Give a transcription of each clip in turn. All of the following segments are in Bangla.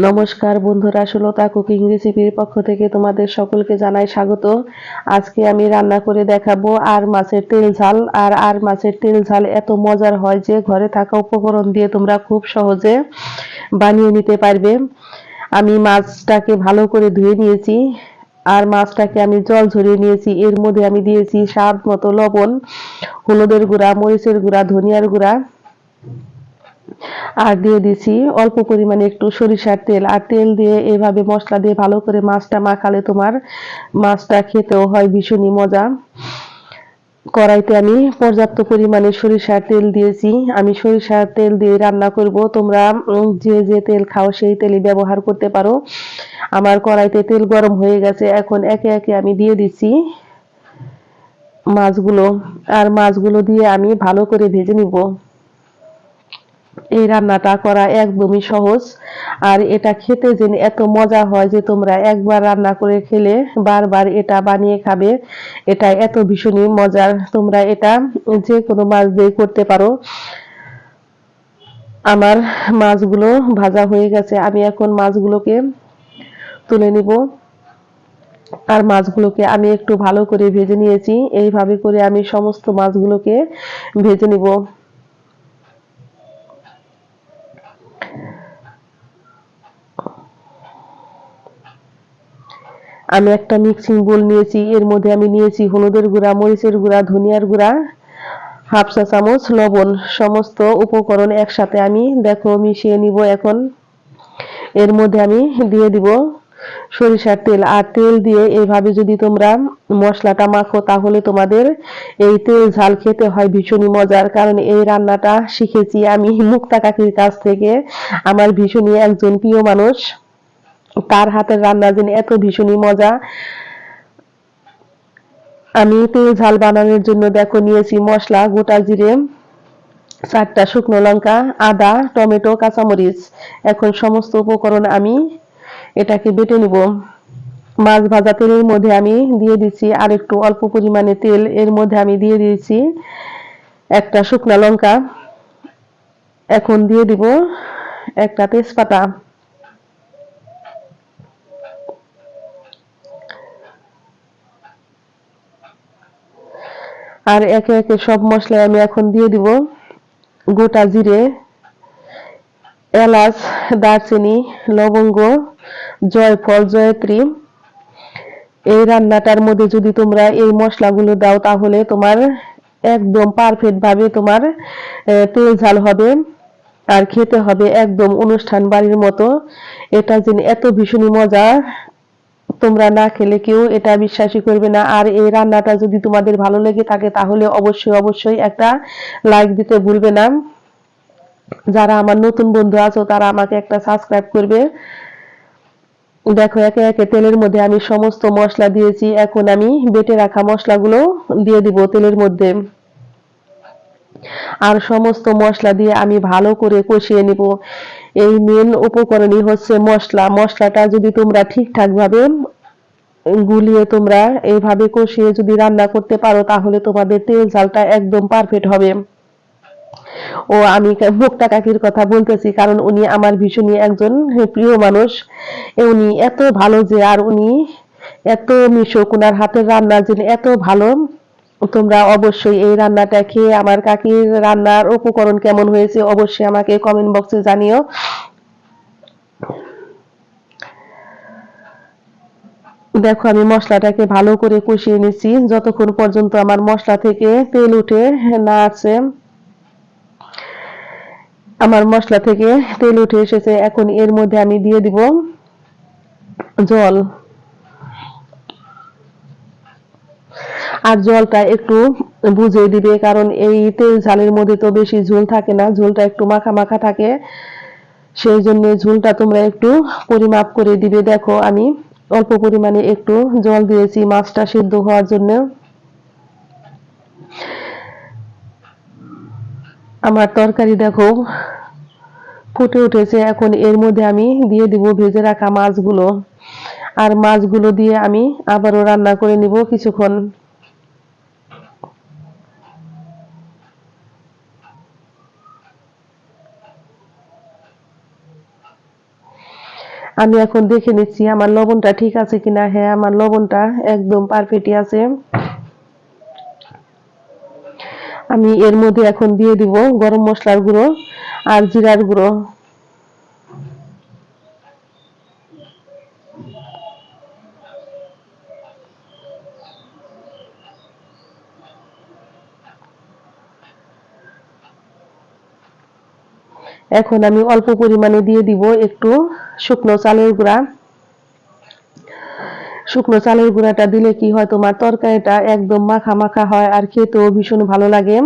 নমস্কার বন্ধুরা, সুলতা কুকিং রেসিপির পক্ষ থেকে তোমাদের সকলকে জানাই স্বাগত। আজকে আমি রান্না করে দেখাবো আর মাছের তেল ঝাল। আর মাছের তেল ঝাল এত মজার হয় যে ঘরে থাকা উপকরণ দিয়ে তোমরা খুব সহজে বানিয়ে নিতে পারবে। আমি মাছটাকে ভালো করে ধুয়ে নিয়েছি আর মাছটাকে আমি জল ঝরিয়ে নিয়েছি। এর মধ্যে আমি দিয়েছি স্বাদ মতো লবণ, হলুদের গুঁড়া, মরিচের গুঁড়া, ধনিয়ার গুঁড়া, আর দিয়ে দিছি অল্প পরিমাণে একটু সরিষার তেল। আর তেল দিয়ে এভাবে মশলা দিয়ে ভালো করে মাছটা মাখালে তোমার মাছটা খেতেও হয় ভীষণই মজা। কড়াইতে আমি পর্যাপ্ত পরিমাণে সরিষার তেল দিয়েছি। আমি সরিষার তেল দিয়ে রান্না করব। তোমরা যে যে তেল খাও সেই তেলই ব্যবহার করতে পারো। আমার কড়াইতে তেল গরম হয়ে গেছে। এখন একে একে আমি দিয়ে দিচ্ছি মাছগুলো। আর মাছগুলো দিয়ে আমি ভালো করে ভেজে নিব। এই রান্নাটা করা একদমই সহজ আর এটা খেতে যে এত মজা হয় যে তোমরা একবার রান্না করে খেলে বারবার এটা বানিয়ে খাবে। এটা এত ভীষণই মজার। তোমরা এটা যে কোনো মাছ দিয়ে করতে পারো। আমার মাছগুলো ভাজা হয়ে গেছে। আমি এখন মাছগুলোকে তুলে নিব। আর মাছগুলোকে আমি একটু ভালো করে ভেজে নিয়েছি। এইভাবে করে আমি সমস্ত মাছগুলোকে ভেজে নিব। আমি একটা মিক্সিং বোল নিয়েছি। এর মধ্যে আমি নিয়েছি হলুদের গুঁড়া, মরিচের গুঁড়া, ধনিয়ার গুঁড়া, হাফ চা চামচ লবণ। সমস্ত উপকরণ একসাথে আমি দেখো মিশিয়ে নিব। এখন এর মধ্যে আমি দিয়ে দিব সরিষার তেল। আর তেল দিয়ে এইভাবে যদি তোমরা মশলাটা মাখো তাহলে তোমাদের এই তেল ঝাল খেতে হয় ভীষণই মজার। কারণ এই রান্নাটা শিখেছি আমি মুক্তা কাকির কাছ থেকে। আমার ভীষণই একজন প্রিয় মানুষ, তার হাতের রান্না যেন এত ভীষণই মজা। আমি তেল ঝাল বানানোর জন্য দেখো নিয়েছি মশলা, গোটা জিরে, 4টা শুকনো লঙ্কা, আদা, টমেটো, কাঁচামরিচ। এখন সমস্ত উপকরণ আমি এটাকে বেটে নিব। মাছ ভাজা তেলের মধ্যে আমি দিয়ে দিচ্ছি আর একটু অল্প পরিমাণে তেল। এর মধ্যে আমি দিয়ে দিয়েছি একটা শুকনো লঙ্কা। এখন দিয়ে দিব একটা তেজপাতা। আর একে একে সব মশলা আমি এখন দিয়ে দিব গোটা জিরে, এলাচ, দারচিনি, লবঙ্গ, জয়ফল, জয়ত্রী। এই রান্নাটার মধ্যে যদি তোমরা এই মশলাগুলো দাও তাহলে তোমার একদম পারফেক্ট ভাবে তোমার তেল ঝাল হবে আর খেতে হবে একদম অনুষ্ঠান বাড়ির মতো। এটা যে এত ভীষণই মজা, তোমরা না খেলে কেউ এটা বিশ্বাসই করবে না। আর এই রান্নাটা যদি তোমাদের ভালো লেগে থাকে তাহলে অবশ্যই অবশ্যই একটা লাইক দিতে ভুলবে না। যারা আমার নতুন বন্ধু আছো তারা আমাকে একটা সাবস্ক্রাইব করবে। দেখো একে একে তেলের মধ্যে আমি সমস্ত মশলা দিয়েছি। এখন আমি বেটে রাখা মশলাগুলো দিয়ে দিব তেলের মধ্যে। আর সমস্ত মশলা দিয়ে আমি ভালো করে কষিয়ে নিব। এই মেন উপকরণই হচ্ছে মশলা। মশলাটা যদি তোমরা ঠিকঠাক ভাবে গুলিয়ে তোমরা এইভাবে কষিয়ে যদি রান্না করতে পারো তাহলে তোমাদের তেল ঝালটা একদম পারফেক্ট হবে। ও আমি মুক্তা কাকির কথা বলতেছি কারণ উনি আমার ভীষণই একজন প্রিয় মানুষ। উনি এত ভালো যে আর উনি এত মিশুক, উনার হাতের রান্না যে এত ভালো। তোমরা অবশ্যই এই রান্নাটা খেয়ে আমার কাকির রান্নার উপকরণ কেমন হয়েছে অবশ্যই আমাকে কমেন্ট বক্সে জানিও। দেখো আমি মশলাটাকে ভালো করে কষিয়ে নিচ্ছি যতক্ষণ পর্যন্ত আমার মশলা থেকে তেল উঠে না আসে। আমার মশলা থেকে তেল উঠে এসেছে। এখন এর মধ্যে আমি দিয়ে দিব জল। আর জলটা একটু বুঝে দিবে কারণ এই তেল ঝালের মধ্যে তো বেশি ঝোল থাকে না, ঝোলটা একটু মাখা মাখা থাকে। সেই জন্য ঝোলটা তোমরা একটু পরিমাপ করে দিবে। দেখো আমি অল্প পরিমাণে একটু জল দিয়েছি মাছটা সিদ্ধ হওয়ার জন্য। আমার তরকারি দেখো ফুটে উঠেছে। এখন এর মধ্যে আমি দিয়ে দিব ভেজে রাখা মাছগুলো। আর মাছগুলো দিয়ে আমি আবারও রান্না করে নিব কিছুক্ষণ। আমি এখন দেখে নিচ্ছি আমার লবণটা ঠিক আছে কিনা। হ্যাঁ, আমার লবণটা একদম পারফেক্টই আছে। আমি এর মধ্যে এখন দিয়ে দিব গরম মশলার গুঁড়ো আর জিরার গুঁড়ো। এখন আমি অল্প পরিমাণে দিয়ে দিব একটু শুকনো চালের গুঁড়া। শুকনো চালের গুঁড়াটা দিলে কি হয়, তোমার তরকারিটা একদম মাখা মাখা হয় আর খেতেও ভীষণ ভালো লাগে।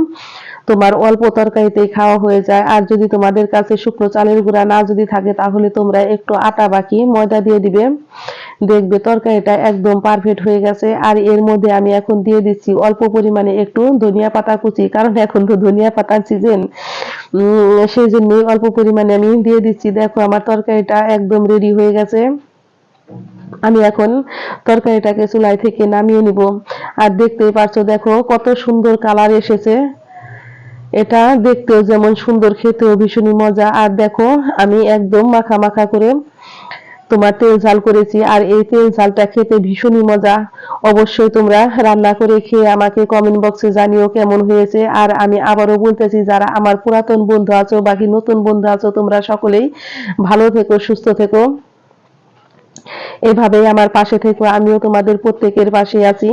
তোমার অল্প তরকারিতেই খাওয়া হয়ে যায়। আর যদি তোমাদের কাছে শুকনো চালের গুঁড়া না যদি থাকে, তাহলে তোমরা একটু আটা বাকি ময়দা দিয়ে দিবে, দেখবে তরকারিটা একদম পারফেক্ট হয়ে গেছে। আর এর মধ্যে আমি এখন দিয়ে দিচ্ছি অল্প পরিমাণে একটু ধনিয়া পাতা কুচি, কারণ এখন তো ধনিয়া পাতার সিজন, সেই জন্যই অল্প পরিমাণে আমি দিয়ে দিচ্ছি। দেখো আমার তরকারিটা একদম রেডি হয়ে গেছে। আমি এখন তরকারিটাকে চুলাই থেকে নামিয়ে নিব। আর দেখতেই পাচ্ছ, দেখো কত সুন্দর কালার এসেছে। এটা দেখতেও যেমন সুন্দর, খেতেও ভীষণই মজা। আর দেখো আমি একদম মাখা মাখা করে তোমার তেল ঝাল করেছি, আর এই তেল ঝালটা খেতে ভীষণই মজা। অবশ্যই তোমরা রান্না করে খেয়ে আমাকে কমেন্ট বক্সে জানিও কেমন হয়েছে। আর আমি আবারও বলতেছি, যারা আমার পুরাতন বন্ধু আছো বাকি নতুন বন্ধু আছো, তোমরা সকলেই ভালো থেকো, সুস্থ থেকো, এভাবেই আমার পাশে থেকো। আমিও তোমাদের প্রত্যেকের পাশে আছি।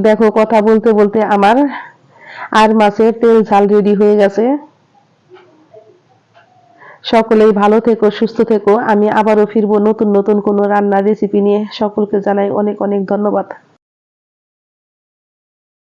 দেখো কথা বলতে বলতে আমার আর মাছের তেল ঝাল রেডি হয়ে গেছে। সকলেই ভালো থেকো, সুস্থ থেকো। আমি আবারও ফিরবো নতুন নতুন কোনো রান্নার রেসিপি নিয়ে। সকলকে জানাই অনেক অনেক ধন্যবাদ।